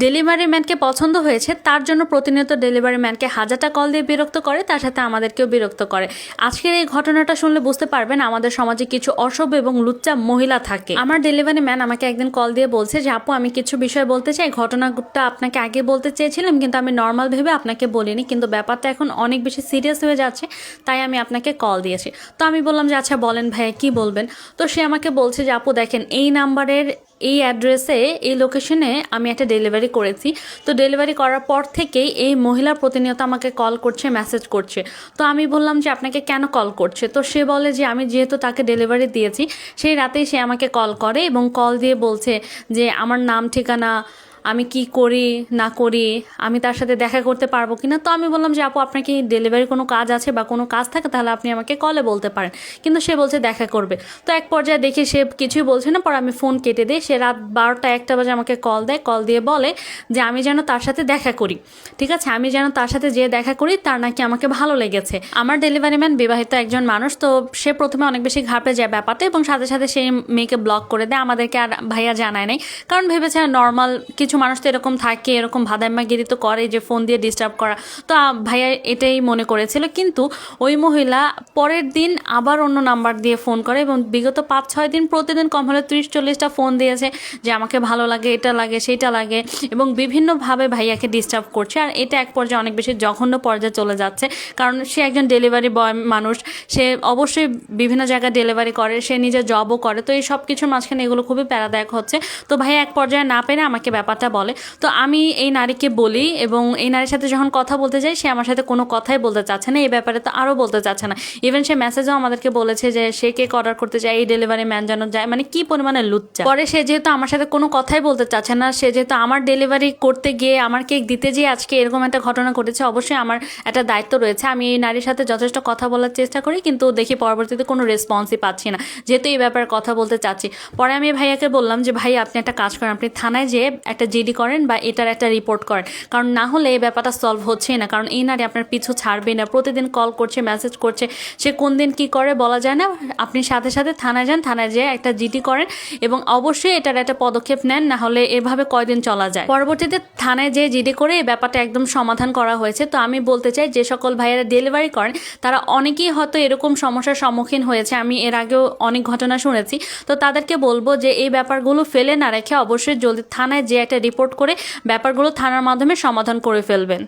Delivery ম্যানকে পছন্দ হয়েছে তার জন্য প্রতিনিয়ত ডেলিভারি ম্যানকে হাজারটা কল দিয়ে বিরক্ত করে, তার সাথে আমাদেরকেও বিরক্ত করে। আজকের এই ঘটনাটা শুনলে বুঝতে পারবেন আমাদের সমাজে কিছু অসভ্য এবং লুচ্চা মহিলা থাকে। আমার ডেলিভারি ম্যান আমাকে একদিন কল দিয়ে বলছে যে আপু আমি কিছু বিষয় বলতে চাই, ঘটনাটা আপনাকে আগে বলতে চেয়েছিলাম কিন্তু আমি নর্মাল ভেবে আপনাকে বলিনি, কিন্তু ব্যাপারটা এখন অনেক বেশি সিরিয়াস হয়ে যাচ্ছে তাই আমি আপনাকে কল দিয়েছি। তো আমি বললাম যে আচ্ছা বলেন ভাইয়া কি বলবেন। তো সে আমাকে বলছে যে আপু দেখেন এই নাম্বারের এই অ্যাড্রেসে এই লোকেশনে আমি একটা ডেলিভারি করেছি, তো ডেলিভারি করার পর থেকেই এই মহিলা প্রতিনিয়ত আমাকে কল করছে, মেসেজ করছে। তো আমি বললাম যে আপনাকে কেন কল করছে, তো সে বলে যে আমি যেহেতু তাকে ডেলিভারি দিয়েছি সেই রাতেই সে আমাকে কল করে এবং কল দিয়ে বলছে যে আমার নাম ঠিকানা, আমি কি করি না করি, আমি তার সাথে দেখা করতে পারবো কিনা। তো আমি বললাম যে আপু আপনার কি ডেলিভারি কোনো কাজ আছে বা কোনো কাজ থাকে তাহলে আপনি আমাকে কলে বলতে পারেন, কিন্তু সে বলছে দেখা করবে। তো এক পর্যায়ে দেখি সে কিছুই বলছে না, পর আমি ফোন কেটে দিই। সে রাত 12টা-1টা বাজে আমাকে কল দেয়, কল দিয়ে বলে যে আমি যেন তার সাথে দেখা করি, ঠিক আছে আমি যেন তার সাথে যে দেখা করি, তার নাকি আমাকে ভালো লেগেছে। আমার ডেলিভারি ম্যান বিবাহিত একজন মানুষ, তো সে প্রথমে অনেক বেশি ঘাবড়ে যায় ব্যাপারটা এবং সাথে সাথে সেই মেয়েকে ব্লক করে দেয়। আমাদেরকে আর ভাইয়া জানায় নাই, কারণ ভেবেছে নর্মাল কিছু মানুষ তো এরকম থাকে, এরকম ভাদাইম্মাগিরি তো করে যে ফোন দিয়ে ডিস্টার্ব করা। তো ভাইয়া এটাই মনে করেছিল, কিন্তু ওই মহিলা পরের দিন আবার অন্য নাম্বার দিয়ে ফোন করে এবং বিগত 5-6 দিন প্রতিদিন কম হলে 30-40টা ফোন দিয়েছে যে আমাকে ভালো লাগে, এটা লাগে, সেইটা লাগে, এবং বিভিন্নভাবে ভাইয়াকে ডিস্টার্ব করছে। আর এটা এক পর্যায়ে অনেক বেশি জঘন্য পর্যায়ে চলে যাচ্ছে, কারণ সে একজন ডেলিভারি বয় মানুষ, সে অবশ্যই বিভিন্ন জায়গায় ডেলিভারি করে, সে নিজে জবও করে, তো এই সব কিছুর মাঝখানে এগুলো খুবই প্যারাদায়ক হচ্ছে। তো ভাইয়া এক পর্যায়ে না পেরে আমাকে ব্যাপারটা বলে। তো আমি এই নারীকে বলি এবং এই নারীর সাথে যখন কথা বলতে যাই সে আমার সাথে কোনো কথাই বলতে চাচ্ছে না, এই ব্যাপারে তো আরও বলতে চাচ্ছে না। ইভেন সে মেসেজও আমাদেরকে বলেছে যে সে কেক অর্ডার করতে যায়, এই ডেলিভারি ম্যান যেন যায়, মানে কি পরিমাণে লুচ্চা। পরে সে যেহেতু আমার সাথে কোনো কথাই বলতে চাচ্ছে না, সে যেহেতু আমার ডেলিভারি করতে গিয়ে আমার কেক দিতে যেয়ে আজকে এরকম একটা ঘটনা ঘটেছে, অবশ্যই আমার একটা দায়িত্ব রয়েছে। আমি এই নারীর সাথে যথেষ্ট কথা বলার চেষ্টা করি, কিন্তু দেখি পরবর্তীতে কোনো রেসপন্সই পাচ্ছি না, যেহেতু এই ব্যাপারে কথা বলতে চাচ্ছি। পরে আমি ভাইয়াকে বললাম যে ভাই আপনি একটা কাজ করেন, আপনি থানায় যেয়ে একটা জিডি করেন বা এটার একটা রিপোর্ট করেন, কারণ না হলে এই ব্যাপারটা সলভ হচ্ছেই না। কারণ এই নারী আপনার পিছু ছাড়বেই না, প্রতিদিন কল করছে, মেসেজ করছে, সে কোন দিন কী করে বলা যায় না। আপনি সাথে সাথে থানায় যান, থানায় যেয়ে একটা জিডি করেন এবং অবশ্যই এটার একটা পদক্ষেপ নেন, না হলে এভাবে কয়দিন চলা যায়। পরবর্তীতে থানায় যেয়ে জিডি করে এই ব্যাপারটা একদম সমাধান করা হয়েছে। তো আমি বলতে চাই যে সকল ভাইয়েরা ডেলিভারি করেন তারা অনেকেই হয়তো এরকম সমস্যার সম্মুখীন হয়েছে, আমি এর আগেও অনেক ঘটনা শুনেছি। তো তাদেরকে বলবো যে এই ব্যাপারগুলো ফেলে না রেখে অবশ্যই জলদি থানায় যেয়ে একটা রিপোর্ট করে ব্যাপারগুলো থানার মাধ্যমে সমাধান করে ফেলবেন।